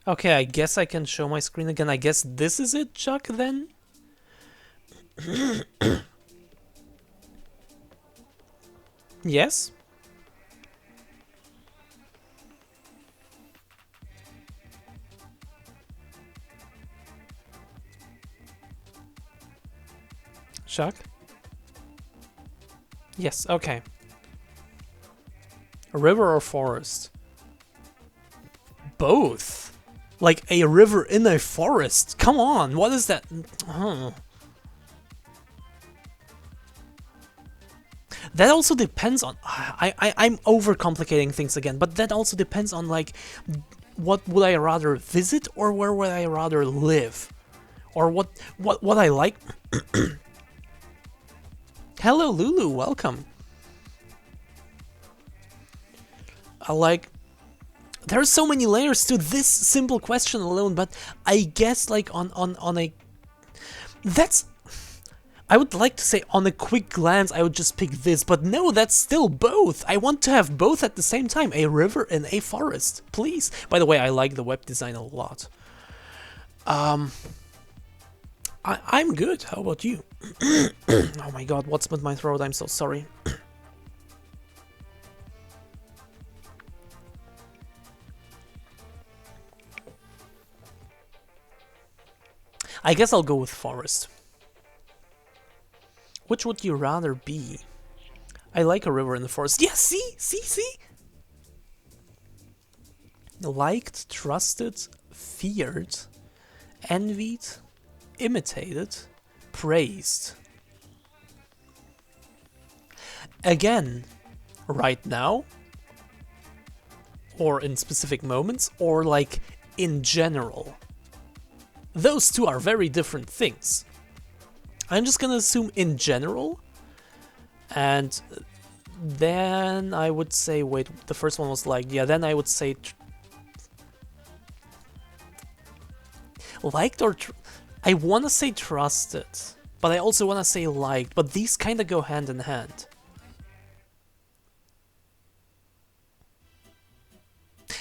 Okay, I guess I can show my screen again. I guess this is it, Chuck, then? Yes? Chuck? Yes, okay. A river or forest? Both. Like a river in a forest. Come on, what is that? That also depends on... I'm overcomplicating things again, but that also depends on, like, what would I rather visit or where would I rather live? Or what I like... Hello, Lulu, welcome. Like... There's so many layers to this simple question alone, but I guess, like, on a... That's... I would like to say on a quick glance I would just pick this, but no, that's still both. I want to have both at the same time, a river and a forest, please. By the way, I like the web design a lot. I'm good, how about you? Oh my god, what's with my throat, I'm so sorry. I guess I'll go with forest. Which would you rather be? I like a river in the forest. Yeah, see? Liked, trusted, feared, envied, imitated, praised. Again, right now, or in specific moments, or like in general. Those two are very different things. I'm just gonna assume in general, and then I would say, wait, the first one was like, yeah, then I would say liked or I want to say trusted, but I also want to say liked, but these kind of go hand in hand.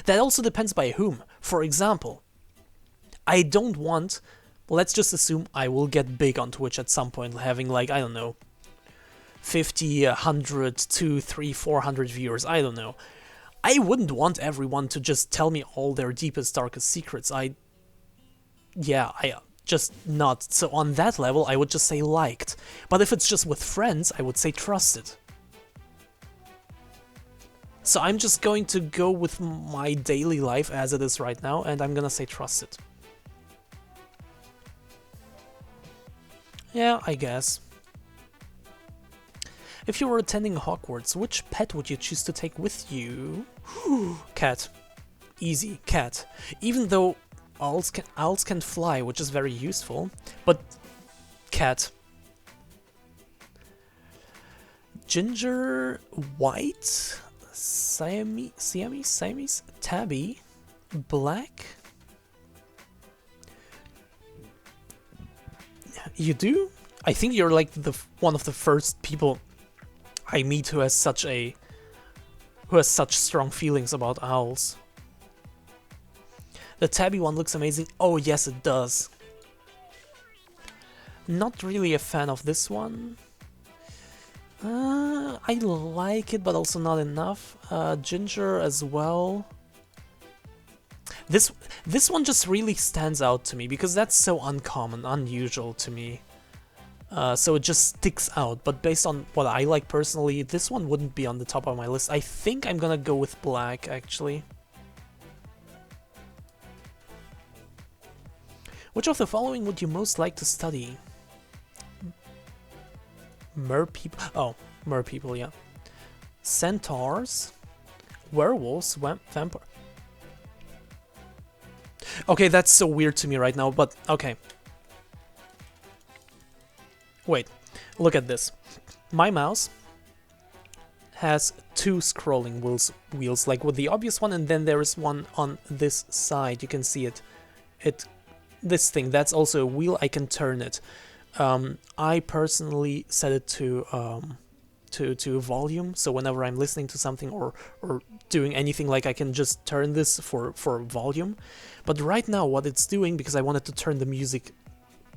That also depends by whom. For example, I don't want... Let's just assume I will get big on Twitch at some point, having, like, I don't know, 50, 100, 2, 3, 400 viewers, I don't know. I wouldn't want everyone to just tell me all their deepest, darkest secrets. I just not. So on that level, I would just say liked. But if it's just with friends, I would say trusted. So I'm just going to go with my daily life as it is right now, and I'm gonna say trusted. Yeah, I guess. If you were attending Hogwarts, which pet would you choose to take with you? Cat. Easy, cat. Even though owls can fly, which is very useful, but cat. Ginger, white, Siamese, tabby, black. You do? I think you're like one of the first people I meet who has such strong feelings about owls. The tabby one looks amazing. Oh yes, it does. Not really a fan of this one. I like it, but also not enough. Ginger as well. This one just really stands out to me because that's so uncommon, unusual to me. So it just sticks out, but based on what I like personally, this one wouldn't be on the top of my list. I think I'm gonna go with black, actually. Which of the following would you most like to study? Merpeople. Oh, merpeople, yeah. Centaurs, werewolves, vampire. Okay, that's so weird to me right now, but okay. Wait, look at this. My mouse has two scrolling wheels, like with the obvious one, and then there is one on this side. You can see it. This thing, that's also a wheel. I can turn it. I personally set it to to volume, so whenever I'm listening to something or doing anything, like I can just turn this for volume. But right now what it's doing, because I wanted to turn the music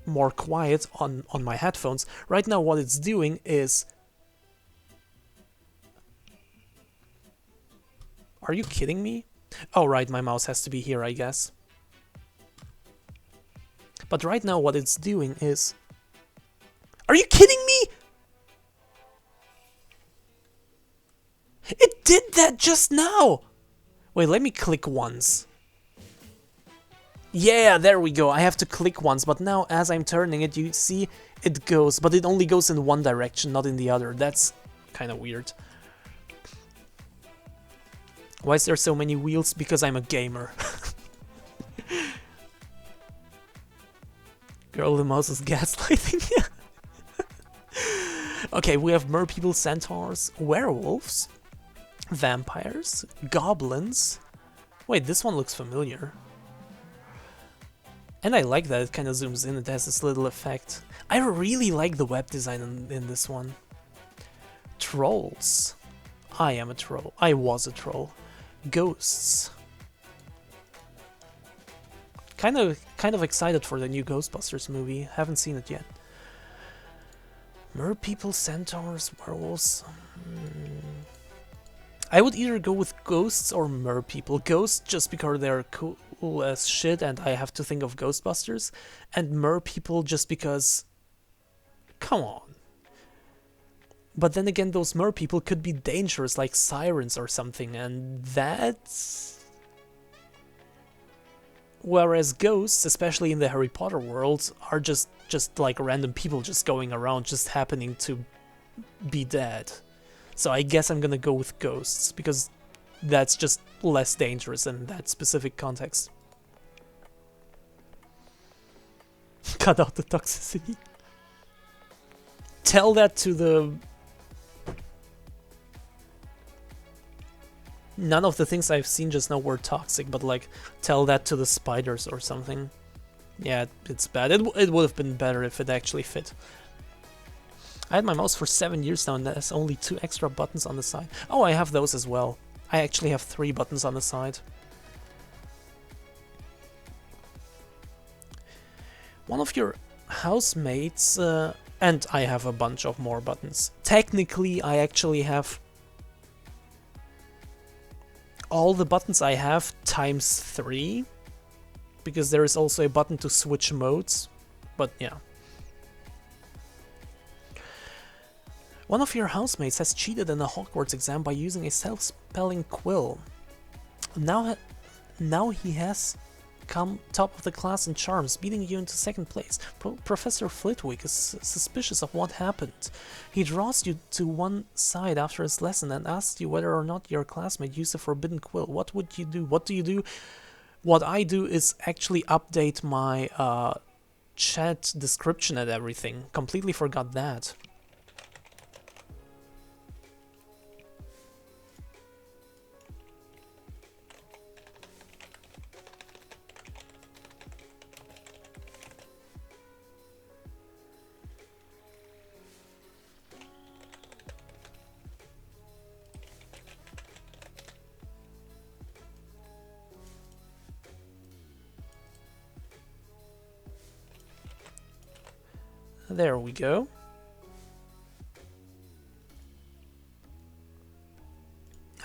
more quiet on my headphones, right now what it's doing is... Are you kidding me? Oh right, my mouse has to be here, I guess. But right now what it's doing is... Are you kidding me? It did that just now! Wait, let me click once. Yeah, there we go. I have to click once, but now as I'm turning it, you see it goes, but it only goes in one direction, not in the other. That's kind of weird. Why is there so many wheels? Because I'm a gamer. Girl, the mouse is gaslighting. Okay, we have merpeople, centaurs, werewolves, vampires, goblins. Wait, this one looks familiar. And I like that it kind of zooms in, it has this little effect. I really like the web design in this one. Trolls. I am a troll. I was a troll. Ghosts. Kind of excited for the new Ghostbusters movie. Haven't seen it yet. Merpeople, centaurs, werewolves. I would either go with ghosts or merpeople. Ghosts just because they're cool as shit and I have to think of Ghostbusters, and merpeople just because... Come on. But then again, those merpeople could be dangerous, like sirens or something, and that's... Whereas ghosts, especially in the Harry Potter world, are just like random people just going around, just happening to be dead. So I guess I'm gonna go with ghosts, because that's just less dangerous in that specific context. Cut out the toxicity. Tell that to the... None of the things I've seen just now were toxic, but like, tell that to the spiders or something. Yeah, it's bad. It would have been better if it actually fit. I had my mouse for 7 years now and there's only 2 extra buttons on the side. Oh, I have those as well. I actually have 3 buttons on the side. One of your housemates, and I have a bunch of more buttons. Technically, I actually have all the buttons I have times 3, because there is also a button to switch modes, but yeah. One of your housemates has cheated in a Hogwarts exam by using a self-spelling quill. Now he has come top of the class in charms, beating you into 2nd place. Professor Flitwick is suspicious of what happened. He draws you to one side after his lesson and asks you whether or not your classmate used a forbidden quill. What would you do? What do you do? What I do is actually update my chat description and everything. Completely forgot that. There we go.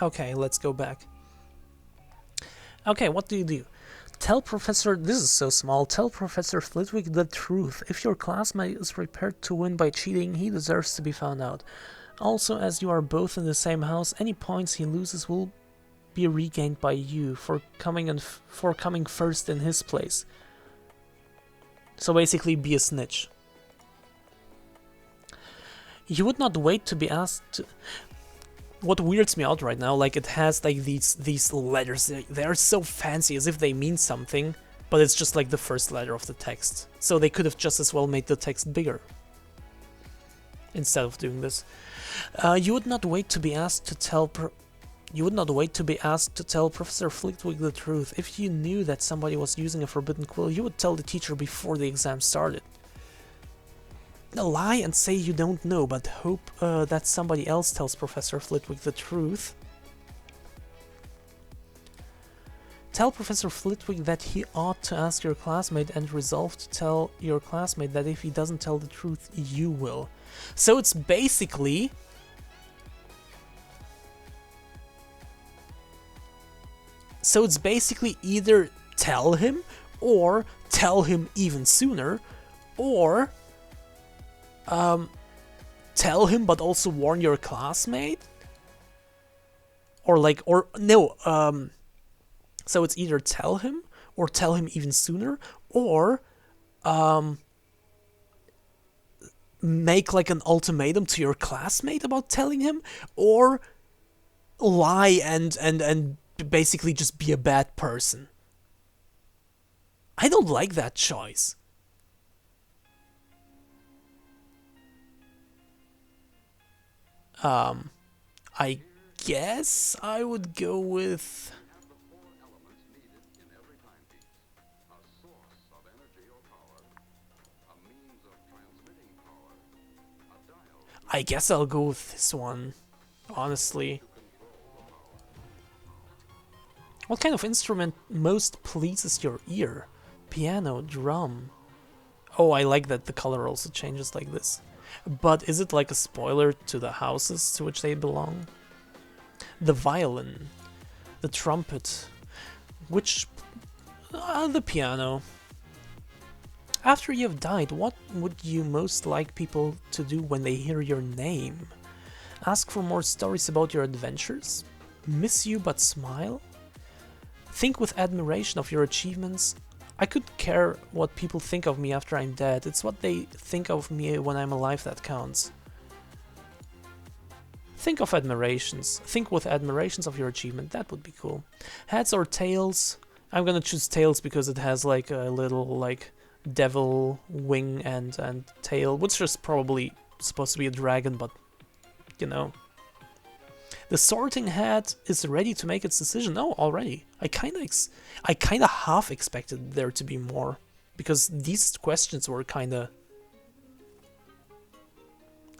Okay, let's go back. Okay, what do you do? Tell Professor... This is so small. Tell Professor Flitwick the truth. If your classmate is prepared to win by cheating, he deserves to be found out. Also, as you are both in the same house, any points he loses will be regained by you for coming first in his place. So basically, be a snitch. You would not wait to be asked to... What weirds me out right now, like it has like these letters, they're so fancy as if they mean something, but it's just like the first letter of the text. So they could have just as well made the text bigger instead of doing this. You would not wait to be asked to tell Professor Flitwick the truth. If you knew that somebody was using a forbidden quill, you would tell the teacher before the exam started. Lie and say you don't know, but hope that somebody else tells Professor Flitwick the truth. Tell Professor Flitwick that he ought to ask your classmate and resolve to tell your classmate that if he doesn't tell the truth, you will. So it's basically... either tell him, or tell him even sooner, or tell him but also warn your classmate? So it's either tell him, or tell him even sooner, or make like an ultimatum to your classmate about telling him, or lie and basically just be a bad person. I don't like that choice. I guess I would go with... I guess I'll go with this one, honestly. What kind of instrument most pleases your ear? Piano, drum. Oh, I like that the color also changes like this. But is it like a spoiler to the houses to which they belong? The violin, the trumpet, the piano. After you have died, what would you most like people to do when they hear your name? Ask for more stories about your adventures? Miss you but smile? Think with admiration of your achievements? I could care what people think of me after I'm dead. It's what they think of me when I'm alive that counts. Think of admirations. Think with admirations of your achievement. That would be cool. Heads or tails? I'm gonna choose tails because it has like a little like devil wing and tail, which is probably supposed to be a dragon, but you know. The sorting hat is ready to make its decision. Oh, already. I kind of half expected there to be more, because these questions were kind of...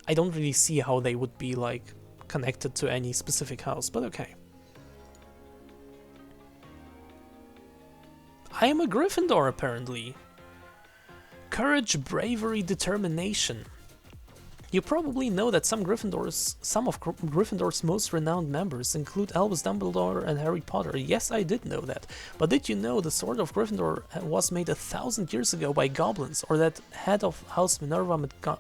I don't really see how they would be like connected to any specific house, but okay. I am a Gryffindor, apparently. Courage, bravery, determination. You probably know that some of Gryffindor's most renowned members include Albus Dumbledore and Harry Potter. Yes, I did know that. But did you know the Sword of Gryffindor was made 1,000 years ago by goblins? Or that head of House Minerva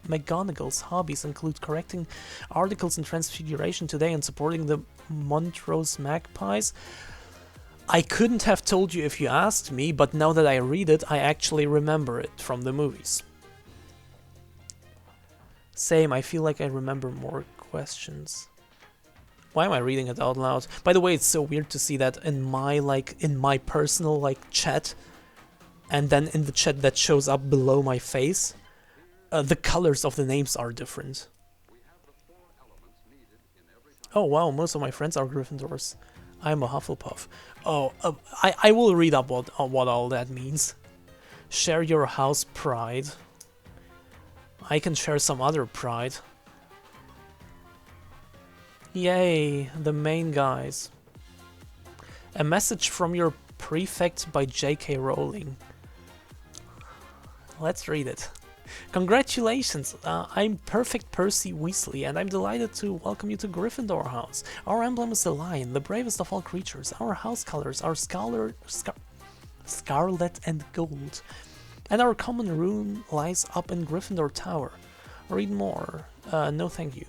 McGonagall's hobbies include correcting articles in Transfiguration today and supporting the Montrose Magpies? I couldn't have told you if you asked me, but now that I read it, I actually remember it from the movies. Same, I feel like I remember more questions. Why am I reading it out loud? By the way, it's so weird to see that in my personal chat, and then in the chat that shows up below my face, the colors of the names are different. Oh wow, most of my friends are Gryffindors. I'm a Hufflepuff. Oh, I will read up what all that means. Share your house pride. I can share some other pride. Yay, the main guys. A message from your prefect by J.K. Rowling. Let's read it. Congratulations, I'm Perfect Percy Weasley, and I'm delighted to welcome you to Gryffindor House. Our emblem is the lion, the bravest of all creatures. Our house colors are scarlet and gold. And our common room lies up in Gryffindor Tower. Read more. No thank you.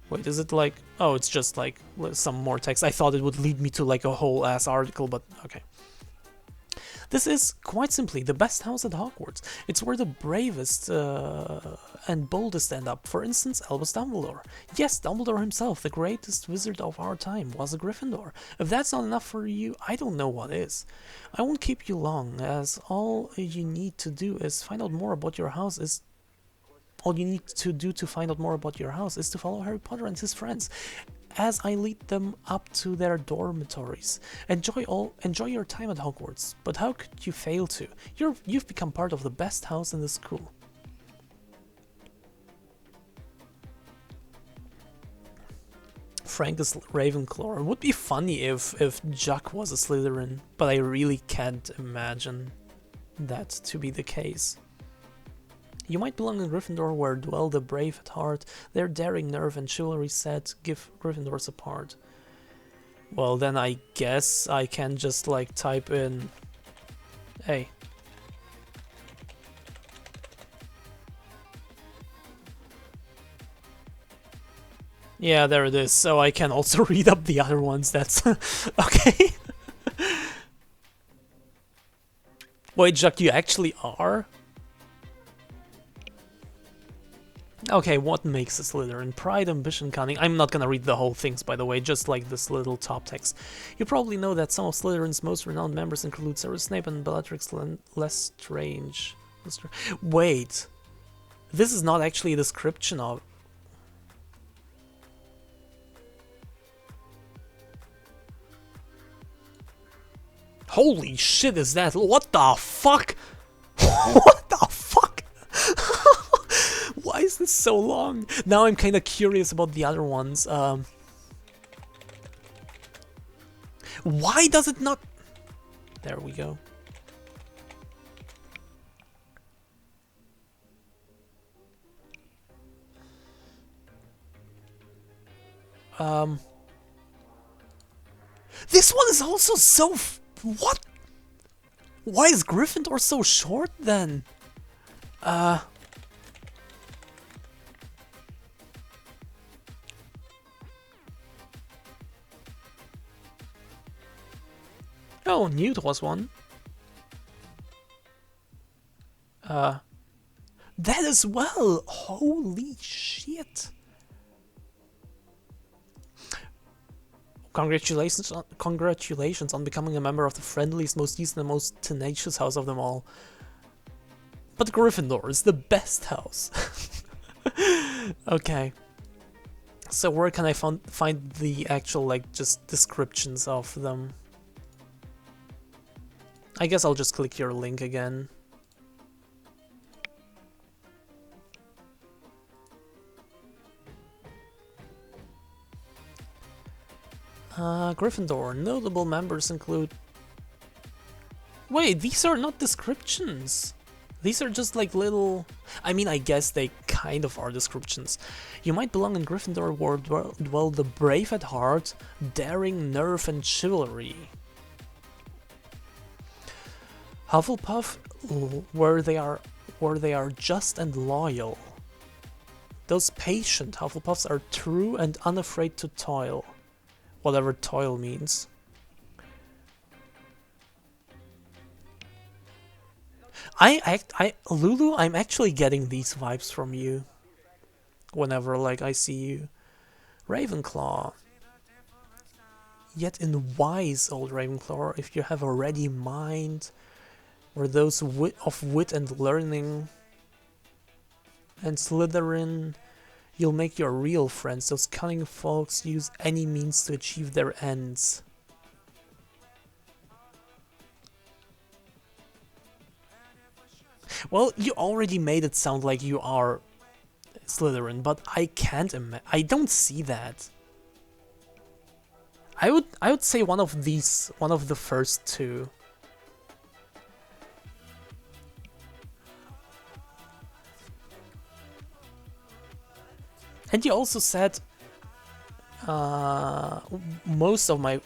Wait, is it like... Oh, it's just like some more text. I thought it would lead me to like a whole ass article, but okay. This is, quite simply, the best house at Hogwarts. It's where the bravest and boldest end up. For instance, Albus Dumbledore. Yes, Dumbledore himself, the greatest wizard of our time, was a Gryffindor. If that's not enough for you, I don't know what is. I won't keep you long, as all you need to do is find out more about your house is... All you need to do to find out more about your house is to follow Harry Potter and his friends, as I lead them up to their dormitories. Enjoy your time at Hogwarts, but how could you fail to? You've become part of the best house in the school. Frank is Ravenclaw. It would be funny if Jack was a Slytherin, but I really can't imagine that to be the case. You might belong in Gryffindor, where dwell the brave at heart. Their daring nerve and chivalry set give Gryffindors apart. Well, then I guess I can just like type in... Hey. Yeah, there it is. So I can also read up the other ones. That's okay. Wait, Jack, you actually are? Okay, what makes a Slytherin? Pride, ambition, cunning. I'm not gonna read the whole things, by the way, just like this little top text. You probably know that some of Slytherin's most renowned members include Severus Snape and Bellatrix Lestrange. Wait, this is not actually a description of... Holy shit, is that... What the fuck? What the fuck? Why is this so long? Now I'm kind of curious about the other ones. Why does it not... There we go. This one is also so... What? Why is Gryffindor so short then? Oh, Newt was one. That as well! Holy shit! Congratulations on becoming a member of the friendliest, most decent, and most tenacious house of them all. But Gryffindor is the best house. Okay. So where can I find the actual, like, just descriptions of them? I guess I'll just click your link again. Gryffindor. Notable members include... Wait, these are not descriptions. These are just like little... I mean, I guess they kind of are descriptions. You might belong in Gryffindor, where dwell the brave at heart, daring, nerve, and chivalry. Hufflepuff, where they are just and loyal. Those patient Hufflepuffs are true and unafraid to toil. Whatever toil means. Lulu, I'm actually getting these vibes from you. Whenever, like, I see you. Ravenclaw. Yet in wise, old Ravenclaw, if you have a ready mind, or those of wit and learning. And Slytherin, you'll make your real friends. Those cunning folks use any means to achieve their ends. Well, you already made it sound like you are Slytherin, but I can't I don't see that. I would say one of the first two. And you also said most of my...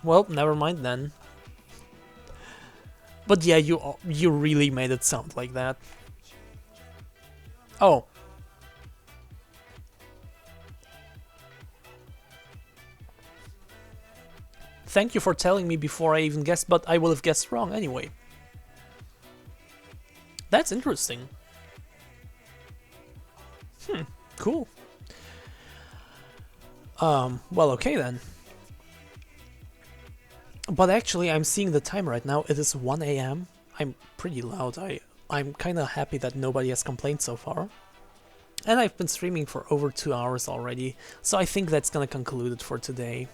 Well, never mind then. But yeah, you really made it sound like that. Oh. Thank you for telling me before I even guessed, but I would have guessed wrong anyway. That's interesting. Cool. Well, okay then. But actually, I'm seeing the time right now. It is 1 AM. I'm pretty loud. I'm kind of happy that nobody has complained so far. And I've been streaming for over 2 hours already, so I think that's gonna conclude it for today.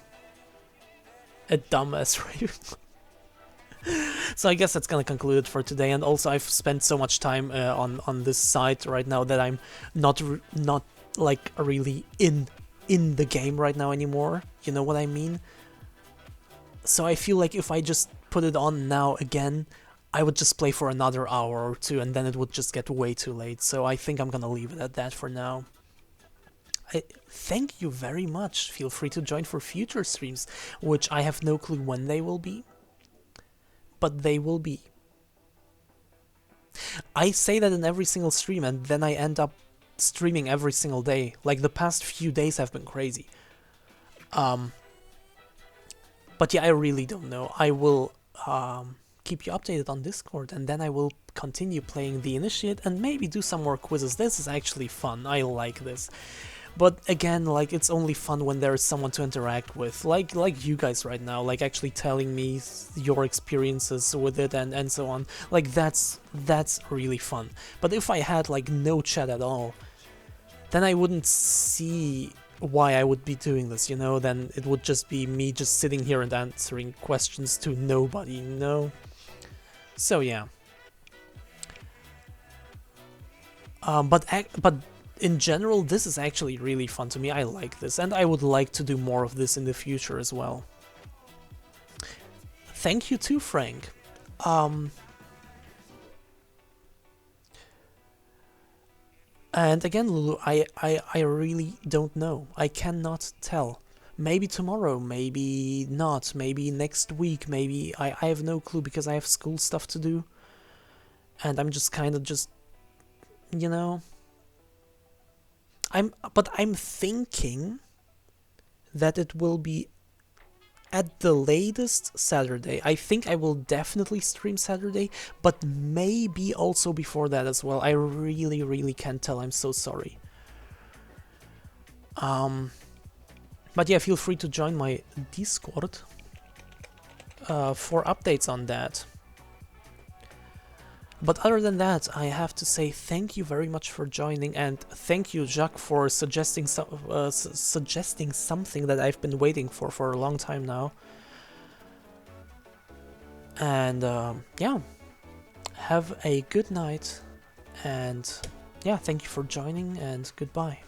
A dumbass review. So I guess that's gonna conclude it for today, and also I've spent so much time on this site right now that I'm not like really in in the game right now anymore, you know what I mean? So I feel like if I just put it on now again, I would just play for another hour or two and then it would just get way too late. So I think I'm gonna leave it at that for now. Thank you very much. Feel free to join for future streams, which I have no clue when they will be, but they will be. I say that in every single stream and then I end up streaming every single day. Like the past few days have been crazy. But yeah, I really don't know. I will keep you updated on Discord and then I will continue playing the Initiate and maybe do some more quizzes. This is actually fun. I like this. But again, like, it's only fun when there is someone to interact with, like you guys right now, like actually telling me your experiences with it and so on. Like that's really fun. But if I had like no chat at all, then I wouldn't see why I would be doing this, you know? Then it would just be me just sitting here and answering questions to nobody, you know? So yeah. But in general, this is actually really fun to me. I like this, and I would like to do more of this in the future as well. Thank you too, Frank. And again, Lulu, I really don't know. I cannot tell. Maybe tomorrow, maybe not, maybe next week, maybe... I have no clue because I have school stuff to do. And I'm just kind of just... you know... But I'm thinking that it will be at the latest Saturday. I think I will definitely stream Saturday, but maybe also before that as well. I really can't tell. I'm so sorry. But yeah, feel free to join my Discord for updates on that. But other than that, I have to say thank you very much for joining, and thank you, Jacques, for suggesting something that I've been waiting for a long time now. And yeah, have a good night, and yeah, thank you for joining, and goodbye.